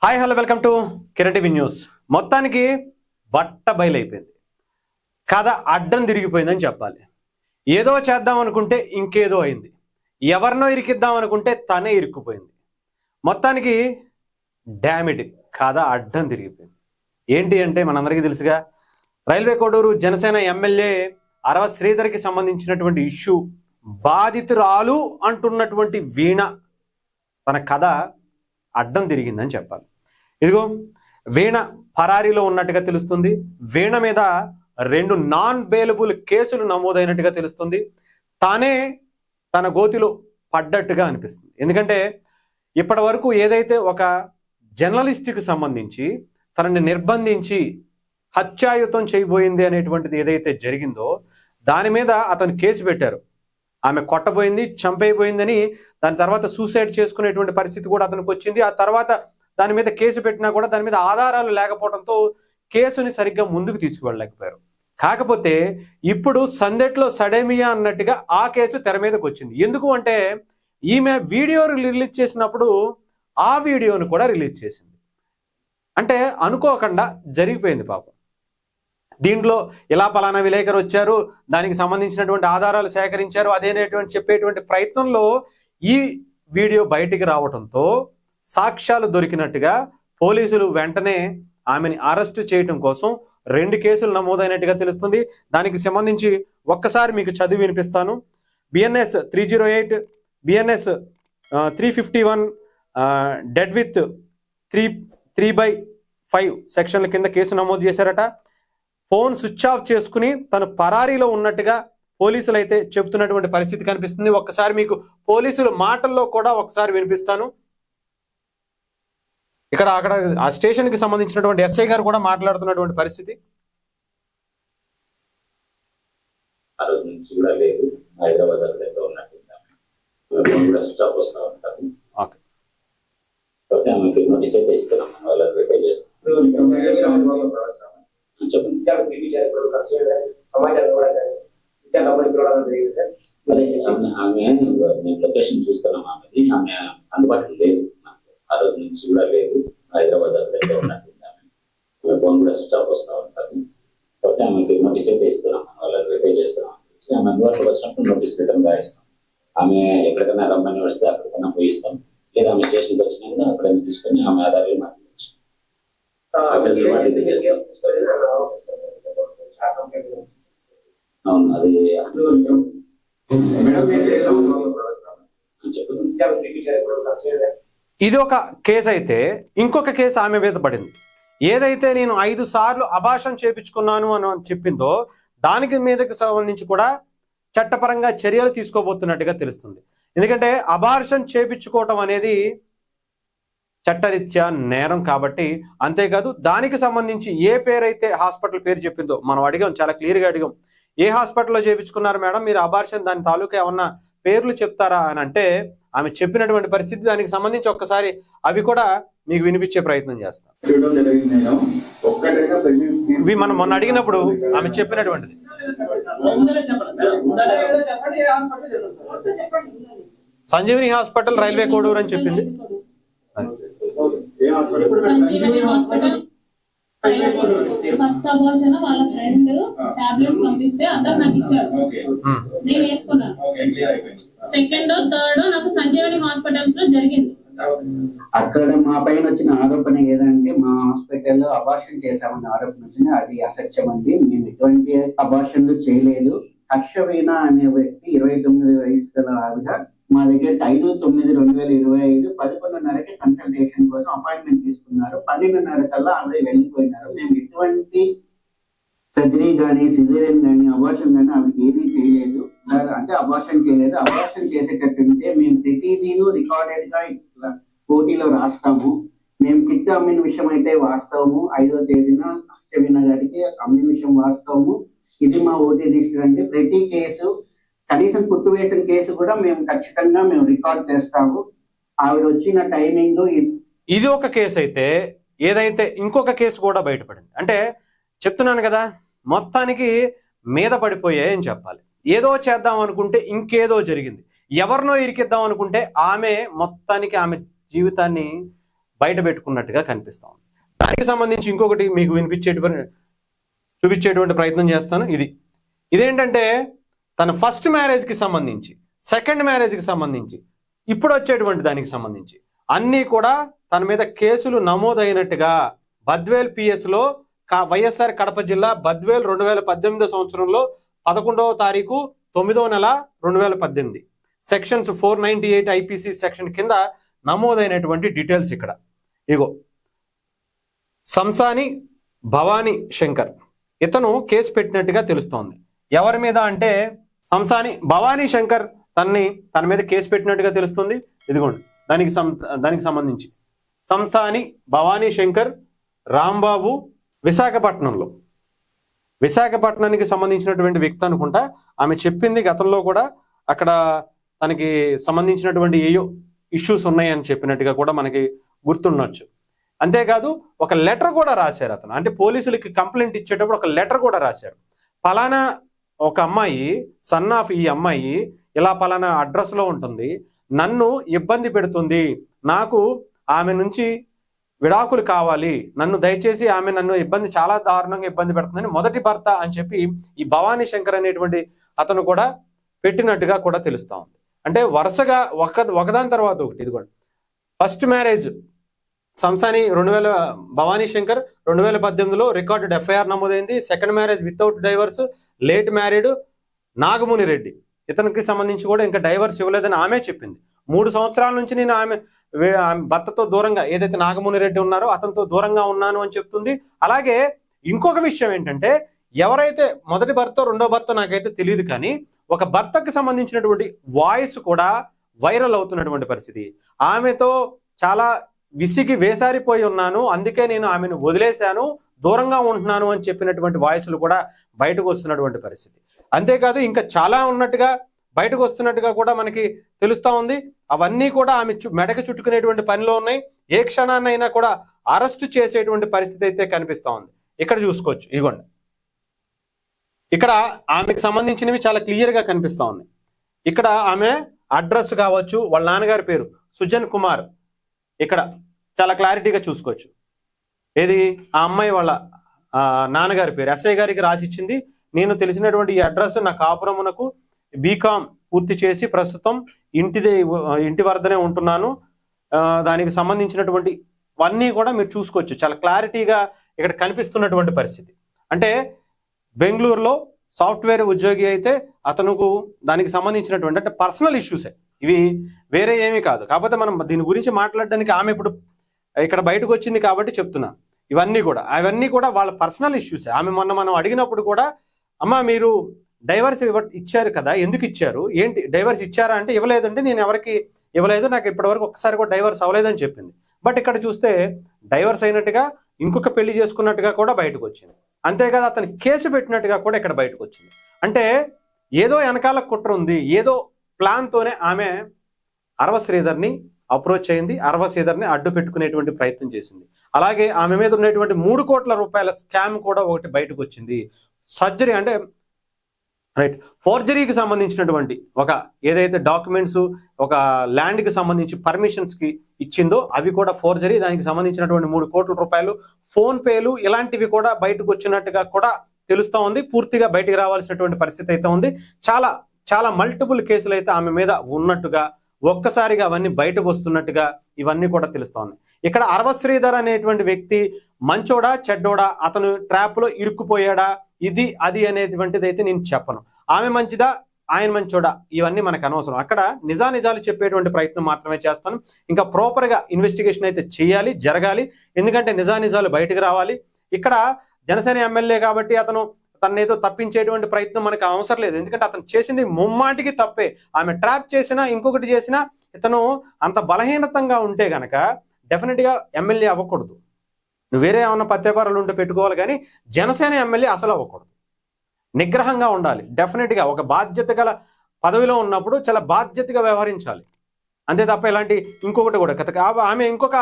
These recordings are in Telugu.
Hi hello welcome to Kiran TV news. మొత్తానికి బట్ట బయలైపోయింది. కథ అడ్డం తిరిగిపోయిందని చెప్పాలి. ఏదో చేద్దాం అనుకుంటే ఇంకేదో అయింది. ఎవరినో ఇరికిద్దాం అనుకుంటే తనే ఇరుక్కుపోయింది. మొత్తానికి డామిడ్ కథ అడ్డం తిరిగిపోయింది. ఏంటి అంటే మనందరికీ తెలుసుగా, రైల్వే కోడూరు జనసేన ఎమ్మెల్యే అరవ శ్రీధర్కి సంబంధించినటువంటి ఇష్యూ, బాధితురాలు అంటున్నటువంటి వీణ తన కథ అడ్డం తిరిగిందని చెప్పాలి. ఇదిగో వీణ పరారీలో ఉన్నట్టుగా తెలుస్తుంది. వీణ మీద 2 నాన్ బెయిలబుల్ కేసులు నమోదైనట్టుగా తెలుస్తుంది. తానే తన గోతిలో పడ్డట్టుగా అనిపిస్తుంది. ఎందుకంటే ఇప్పటి వరకు ఏదైతే ఒక జర్నలిస్ట్కి సంబంధించి తనని నిర్బంధించి హత్యాయుతం చేయబోయింది అనేటువంటిది ఏదైతే జరిగిందో దాని మీద అతను కేసు పెట్టారు. ఆమె కొట్టబోయింది, చంపైపోయిందని, దాని తర్వాత సూసైడ్ చేసుకునేటువంటి పరిస్థితి కూడా అతనికి వచ్చింది. ఆ తర్వాత దాని మీద కేసు పెట్టినా కూడా దాని మీద ఆధారాలు లేకపోవడంతో కేసుని సరిగ్గా ముందుకు తీసుకువెళ్ళలేకపోయారు. కాకపోతే ఇప్పుడు సందెట్లో సడేమియా అన్నట్టుగా ఆ కేసు తెర మీదకి వచ్చింది. ఎందుకు అంటే ఈమె వీడియో రిలీజ్ చేసినప్పుడు ఆ వీడియోను కూడా రిలీజ్ చేసింది. అంటే అనుకోకుండా జరిగిపోయింది పాపం. దీంట్లో ఇలా పలానా విలేకరు వచ్చారు, దానికి సంబంధించినటువంటి ఆధారాలు సేకరించారు, అదేనేటువంటి చెప్పేటువంటి ప్రయత్నంలో ఈ వీడియో బయటికి రావడంతో సాక్ష్యాలు దొరికినట్టుగా పోలీసులు వెంటనే ఆమెని అరెస్టు చేయడం కోసం 2 కేసులు నమోదైనట్టుగా తెలుస్తుంది. దానికి సంబంధించి ఒక్కసారి మీకు చదివి వినిపిస్తాను. BNS 308, BNS 351 డెడ్ విత్ 3/5 సెక్షన్ల కింద కేసు నమోదు చేశారట. ఫోన్ స్విచ్ ఆఫ్ చేసుకుని తను పరారీలో ఉన్నట్టుగా పోలీసులు అయితే చెబుతున్నటువంటి పరిస్థితి కనిపిస్తుంది. ఒక్కసారి మీకు పోలీసుల మాటల్లో కూడా ఒకసారి వినిపిస్తాను. అక్కడ ఆ స్టేషన్ కి సంబంధించినటువంటి ఎస్ఐ గారు కూడా మాట్లాడుతున్నటువంటి పరిస్థితి. హైదరాబాద్ స్విచ్ ఆఫ్ వస్తా ఉంటారు. ఆమెకి నోటీస్ అయితే ఇస్తున్నాం, వాళ్ళకి వెరిఫై చేస్తాం. ఆమె లొకేషన్ చూస్తున్నాం. ఆమె అందుబాటులో లేదు, ఆ రోజు నుంచి కూడా లేదు. హైదరాబాద్ దగ్గర ఉన్నట్టు ఆమె ఫోన్ కూడా స్విచ్ ఆఫ్ వస్తూ ఉంటారు. కాబట్టి ఆమెకి నోటీస్ అయితే ఇస్తున్నాం, వాళ్ళకి వెరిఫై చేస్తున్నాం. ఆమె అందుబాటులో వచ్చినప్పుడు నోటీస్ రిటర్న్ గా ఇస్తాం. ఆమె ఎక్కడికైనా రమ్మని వస్తే అక్కడికైనా పోయిస్తాం, లేదా ఆమె స్టేషన్కి వచ్చినా కూడా అక్కడైనా తీసుకొని ఆమె ఆధారాలు మాట్లాడచ్చు. అవును, అది ఇది ఒక కేసు అయితే ఇంకొక కేసు ఆమె మీద పడింది. ఏదైతే నేను 5 సార్లు అబార్షన్ చేపించుకున్నాను అని చెప్పిందో దానికి మీదకి సంబంధించి కూడా చట్టపరంగా చర్యలు తీసుకోబోతున్నట్టుగా తెలుస్తుంది. ఎందుకంటే అబార్షన్ చేపించుకోవటం అనేది చట్టరీత్యా నేరం కాబట్టి. అంతేకాదు దానికి సంబంధించి ఏ పేరైతే హాస్పిటల్ పేరు చెప్పిందో మనం అడిగాం, చాలా క్లియర్గా అడిగాం. ఏ హాస్పిటల్లో చేయించుకున్నారు మేడం మీరు అబార్షన్, దాని తాలూకా ఏమన్నా పేర్లు చెప్తారా అని అంటే ఆమె చెప్పినటువంటి పరిస్థితి, దానికి సంబంధించి ఒక్కసారి అవి కూడా మీకు వినిపించే ప్రయత్నం చేస్తాం. ఇవి మనం మొన్న అడిగినప్పుడు ఆమె చెప్పినటువంటిది. సంజీవిని హాస్పిటల్, రైల్వే కోడూరు అని చెప్పింది. ఫస్ట్ అబార్షన్ వాళ్ళ ఫ్రెండ్ టాబ్లెట్ పంపిస్తే అందరు నాకు ఇచ్చారు, నేను వేసుకున్నాను. సెకండ్ థర్డ్ నాకు సంజీవని హాస్పిటల్స్ లో జరిగింది. అక్కడ మా పైన వచ్చిన ఆరోపణ ఏదంటే మా హాస్పిటల్లో అబార్షన్ చేశామని ఆరోపణ వచ్చింది. అది అసత్యం అండి. మేము ఎటువంటి అబార్షన్లు చేయలేదు. హర్షవీణ అనే వ్యక్తి 29 వయసు గల ఆవిడ మా దగ్గరికి 5/9/2025 11:30కి కన్సల్టేషన్ కోసం అపాయింట్మెంట్ తీసుకున్నారు. 12:30 కల్లా ఆవిడ వెళ్ళిపోయినారు. మేము ఎటువంటి సర్జరీ కానీ సిజేరియన్ కానీ అబార్షన్ కానీ ఆవిడకి ఏదీ చేయలేదు సార్. అంటే అబార్షన్ చేయలేదు. అబార్షన్ చేసేటట్టుంటే మేము ప్రతిదీను రికార్డెడ్ గా కోర్టులో రాస్తాము. మేము కిట్ అమ్మిన విషయం అయితే వాస్తవము. 5వ తేదీన హర్షవీణ గారికి అమ్మిన విషయం వాస్తవము. ఇది మా ఓటీ రిజిస్టర్. అంటే ప్రతి కేసు, కనీసం కుట్టు వేసిన కేసు కూడా మేము ఖచ్చితంగా మేము రికార్డ్ చేస్తాము. ఆవిడ వచ్చిన టైమింగ్ ఇది ఒక కేసు అయితే, ఏదైతే ఇంకొక కేసు కూడా బయటపడింది. అంటే చెప్తున్నాను కదా, మొత్తానికి మీద పడిపోయాయి అని చెప్పాలి. ఏదో చేద్దాం అనుకుంటే ఇంకేదో జరిగింది. ఎవరినో ఇరికిద్దాం అనుకుంటే ఆమె మొత్తానికి ఆమె జీవితాన్ని బయట పెట్టుకున్నట్టుగా కనిపిస్తా ఉంది. దానికి సంబంధించి ఇంకొకటి మీకు చూపించేటువంటి ప్రయత్నం చేస్తాను. ఇదేంటంటే తన ఫస్ట్ మ్యారేజ్కి సంబంధించి, సెకండ్ మ్యారేజ్కి సంబంధించి, ఇప్పుడు వచ్చేటువంటి దానికి సంబంధించి అన్నీ కూడా తన మీద కేసులు నమోదైనట్టుగా బద్వేల్ పిఎస్లో వైఎస్ఆర్ కడప జిల్లా బద్వేల్ 2018 సంవత్సరంలో 11వ తారీఖు 9వ నెల 2018 సెక్షన్స్ 498 ఐపీసీ సెక్షన్ కింద నమోదైనటువంటి డీటెయిల్స్ ఇక్కడ. ఇగో సంసాని భవానీ శంకర్ ఇతను కేసు పెట్టినట్టుగా తెలుస్తోంది. ఎవరి మీద అంటే సంసాని భవానీ శంకర్ తన మీద కేసు పెట్టినట్టుగా తెలుస్తుంది. ఇదిగోండి దానికి సంబంధించి సంసాని భవానీ శంకర్ రాంబాబు విశాఖపట్నానికి సంబంధించినటువంటి వ్యక్తి అనుకుంటా. ఆమె చెప్పింది గతంలో కూడా అక్కడ తనకి సంబంధించినటువంటి ఏయో ఇష్యూస్ ఉన్నాయని చెప్పినట్టుగా కూడా మనకి గుర్తుండొచ్చు. అంతేకాదు ఒక లెటర్ కూడా రాశారు అతను, అంటే పోలీసులకి కంప్లైంట్ ఇచ్చేటప్పుడు ఒక లెటర్ కూడా రాశారు. పలానా ఒక అమ్మాయి సన్ ఆఫ్ ఈ అమ్మాయి ఇలా పలానా అడ్రస్లో ఉంటుంది, నన్ను ఇబ్బంది పెడుతుంది, నాకు ఆమె నుంచి విడాకులు కావాలి, దయచేసి ఆమె నన్ను చాలా దారుణంగా ఇబ్బంది పెడుతుందని మొదటి భర్త అని చెప్పి ఈ భవానీ శంకర్ అనేటువంటి అతను కూడా పెట్టినట్టుగా కూడా తెలుస్తా ఉంది. అంటే వరుసగా ఒకదాని తర్వాత ఒకటి. ఇది కూడా ఫస్ట్ మ్యారేజ్ సంసాని భవానీ శంకర్ 2018లో రికార్డెడ్ ఎఫ్ఐఆర్ నమోదైంది. Second marriage without divorce, late married Nagamuni Reddy, ఇతనికి సంబంధించి కూడా ఇంకా డైవర్స్ ఇవ్వలేదని ఆమె చెప్పింది. 3 సంవత్సరాల నుంచి నేను ఆమె భర్తతో దూరంగా, ఏదైతే నాగముని రెడ్డి ఉన్నారో అతనితో దూరంగా ఉన్నాను అని చెప్తుంది. అలాగే ఇంకొక విషయం ఏంటంటే, ఎవరైతే మొదటి భర్త రెండో భర్త నాకైతే తెలియదు, కానీ ఒక భర్తకు సంబంధించినటువంటి వాయిస్ కూడా వైరల్ అవుతున్నటువంటి పరిస్థితి. ఆమెతో చాలా విసిగి వేసారిపోయి ఉన్నాను, అందుకే నేను ఆమెను వదిలేశాను, దూరంగా ఉంటున్నాను అని చెప్పినటువంటి వాయిస్లు కూడా బయటకు వస్తున్నటువంటి పరిస్థితి. అంతేకాదు ఇంకా చాలా ఉన్నట్టుగా బయటకు వస్తున్నట్టుగా కూడా మనకి తెలుస్తా ఉంది. అవన్నీ కూడా ఆమె మెడకు చుట్టుకునేటువంటి పనిలో ఉన్నాయి. ఏ క్షణాన్నైనా కూడా అరెస్ట్ చేసేటువంటి పరిస్థితి అయితే కనిపిస్తా ఉంది. ఇక్కడ చూసుకోవచ్చు, ఇదిగోండి ఇక్కడ ఆమెకు సంబంధించినవి చాలా క్లియర్గా కనిపిస్తా ఉన్నాయి. ఇక్కడ ఆమె అడ్రస్ కావచ్చు, వాళ్ళ నాన్నగారి పేరు సుజన్ కుమార్, ఇక్కడ చాలా క్లారిటీగా చూసుకోవచ్చు. ఏది ఆ అమ్మాయి వాళ్ళ నాన్నగారి పేరు ఎస్ఐ గారికి రాసిచ్చింది. నేను తెలిసినటువంటి ఈ అడ్రస్ నా కాపురమునకు బీకామ్ పూర్తి చేసి ప్రస్తుతం ఇంటి వద్దనే ఉంటున్నాను, దానికి సంబంధించినటువంటి అన్నీ కూడా మీరు చూసుకోవచ్చు. చాలా క్లారిటీగా ఇక్కడ కనిపిస్తున్నటువంటి పరిస్థితి. అంటే బెంగళూరులో సాఫ్ట్వేర్ ఉద్యోగి అయితే అతనుకు దానికి సంబంధించినటువంటి అంటే పర్సనల్ ఇష్యూసే ఇవి, వేరే ఏమీ కాదు. కాకపోతే మనం దీని గురించి మాట్లాడడానికి ఆమె ఇప్పుడు ఇక్కడ బయటకు వచ్చింది కాబట్టి చెప్తున్నా. అవన్నీ కూడా వాళ్ళ పర్సనల్ ఇష్యూసే. ఆమె మనం అడిగినప్పుడు కూడా, అమ్మ మీరు డైవర్స్ ఇచ్చారు కదా, ఎందుకు ఇచ్చారు, ఏంటి డైవర్స్ ఇచ్చారా అంటే ఇవ్వలేదంటే నేను ఎవరికి ఇవ్వలేదు, నాకు ఇప్పటివరకు ఒక్కసారి కూడా డైవర్స్ అవ్వలేదని చెప్పింది. బట్ ఇక్కడ చూస్తే డైవర్స్ అయినట్టుగా, ఇంకొక పెళ్లి చేసుకున్నట్టుగా కూడా బయటకు వచ్చింది. అంతేకాదు అతను కేసు పెట్టినట్టుగా కూడా ఇక్కడ బయటకు వచ్చింది. అంటే ఏదో వెనకాల కుట్ర ఉంది, ఏదో ప్లాన్తోనే ఆమె అరవ శ్రీధర్ని అప్రోచ్ అయింది, అరవ శ్రీధర్ని అడ్డు పెట్టుకునేటువంటి ప్రయత్నం చేసింది. అలాగే ఆమె మీద ఉన్నటువంటి 3 కోట్ల రూపాయల స్కామ్ కూడా ఒకటి బయటకు వచ్చింది. సర్జరీ అంటే ఫోర్జరీకి సంబంధించినటువంటి ఒక ఏదైతే డాక్యుమెంట్స్ ఒక ల్యాండ్కి సంబంధించి పర్మిషన్స్కి ఇచ్చిందో అవి కూడా ఫోర్జరీ. దానికి సంబంధించినటువంటి 3 కోట్ల రూపాయలు ఫోన్ పేలు ఇలాంటివి కూడా బయటకు వచ్చినట్టుగా కూడా తెలుస్తూ ఉంది. పూర్తిగా బయటికి రావాల్సినటువంటి పరిస్థితి అయితే ఉంది. చాలా చాలా మల్టిపుల్ కేసులు అయితే ఆమె మీద ఉన్నట్టుగా, ఒక్కసారిగా అవన్నీ బయటకు వస్తున్నట్టుగా ఇవన్నీ కూడా తెలుస్తా ఉన్నాయి. ఇక్కడ అరవ శ్రీధర్ అనేటువంటి వ్యక్తి మంచోడా చెడ్డోడా, అతను ట్రాప్లో ఇరుక్కుపోయాడా, ఇది అది అనేటువంటిది అయితే నేను చెప్పను. ఆమె మంచిదా ఆయన మంచోడా ఇవన్నీ మనకు అనవసరం. అక్కడ నిజాలు చెప్పేటువంటి ప్రయత్నం మాత్రమే చేస్తాను. ఇంకా ప్రాపర్గా ఇన్వెస్టిగేషన్ అయితే చేయాలి, జరగాలి. ఎందుకంటే నిజాలు బయటకు రావాలి. ఇక్కడ జనసేన ఎమ్మెల్యే కాబట్టి తను ఏదో తప్పించేటువంటి ప్రయత్నం మనకు అవసరం లేదు. ఎందుకంటే అతను చేసింది ముమ్మాటికి తప్పే. ఆమె ట్రాప్ చేసినా ఇంకొకటి చేసినా ఇతను అంత బలహీనతంగా ఉంటే గనక డెఫినెట్గా ఎమ్మెల్యే అవ్వకూడదు. నువ్వు వేరే ఏమన్నా పత్యపారాలు ఉంటే పెట్టుకోవాలి, కానీ జనసేన ఎమ్మెల్యే అసలు అవ్వకూడదు. నిగ్రహంగా ఉండాలి. డెఫినెట్గా ఒక బాధ్యత గల పదవిలో ఉన్నప్పుడు చాలా బాధ్యతగా వ్యవహరించాలి. అంతే తప్ప ఇలాంటి ఇంకొకటి కూడా ఆమె ఇంకొక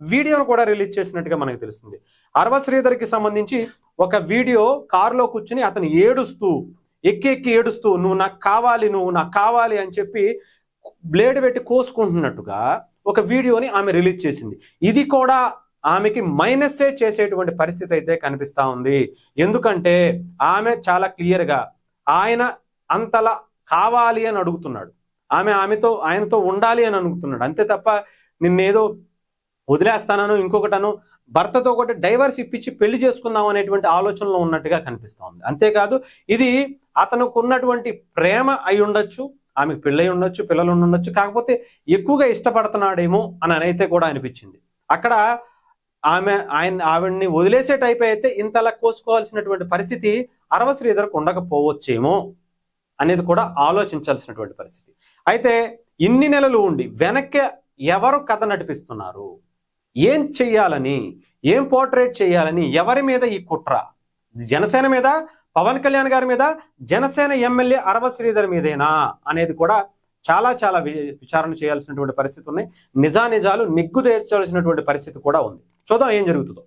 వీడియోను కూడా రిలీజ్ చేసినట్టుగా మనకు తెలుస్తుంది. అరవ శ్రీధర్కి సంబంధించి ఒక వీడియో కారులో కూర్చుని అతను ఏడుస్తూ ఎక్కి ఏడుస్తూ నువ్వు నాకు కావాలి అని చెప్పి బ్లేడ్ పెట్టి కోసుకుంటున్నట్టుగా ఒక వీడియోని ఆమె రిలీజ్ చేసింది. ఇది కూడా ఆమెకి మైనస్సే చేసేటువంటి పరిస్థితి అయితే కనిపిస్తా ఉంది. ఎందుకంటే ఆమె చాలా క్లియర్గా ఆయన అంతలా కావాలి అని అడుగుతున్నాడు, ఆయనతో ఉండాలి అని అనుకుతున్నాడు, అంతే తప్ప నిన్నేదో వదిలేస్తానను ఇంకొకటను భర్తతో ఒకటి డైవర్స్ ఇప్పించి పెళ్లి చేసుకుందాం అనేటువంటి ఆలోచనలో ఉన్నట్టుగా కనిపిస్తా ఉంది. అంతేకాదు ఇది అతనికి ఉన్నటువంటి ప్రేమ అయి ఉండొచ్చు, ఆమెకు పెళ్ళై ఉండొచ్చు, పిల్లలు ఉండొచ్చు, కాకపోతే ఎక్కువగా ఇష్టపడుతున్నాడేమో అని అయితే కూడా అనిపించింది. అక్కడ ఆవిడ్ని వదిలేసే టైప్ అయితే ఇంతలా కోసుకోవాల్సినటువంటి పరిస్థితి అరవ శ్రీధర్కు ఉండకపోవచ్చేమో అనేది కూడా ఆలోచించాల్సినటువంటి పరిస్థితి. అయితే ఇన్ని నెలలు ఉండి వెనక్కి ఎవరు కథ నడిపిస్తున్నారు, ఏం చెయ్యాలని, ఏం పోర్ట్రేట్ చేయాలని, ఎవరి మీద ఈ కుట్ర? జనసేన మీద, పవన్ కళ్యాణ్ గారి మీద, జనసేన ఎమ్మెల్యే అరవ శ్రీధర్ మీదేనా అనేది కూడా చాలా చాలా విచారణ చేయాల్సినటువంటి పరిస్థితి ఉన్నాయి. నిజానిజాలు నిగ్గు తేల్చాల్సినటువంటి పరిస్థితి కూడా ఉంది. చూద్దాం ఏం జరుగుతుందో.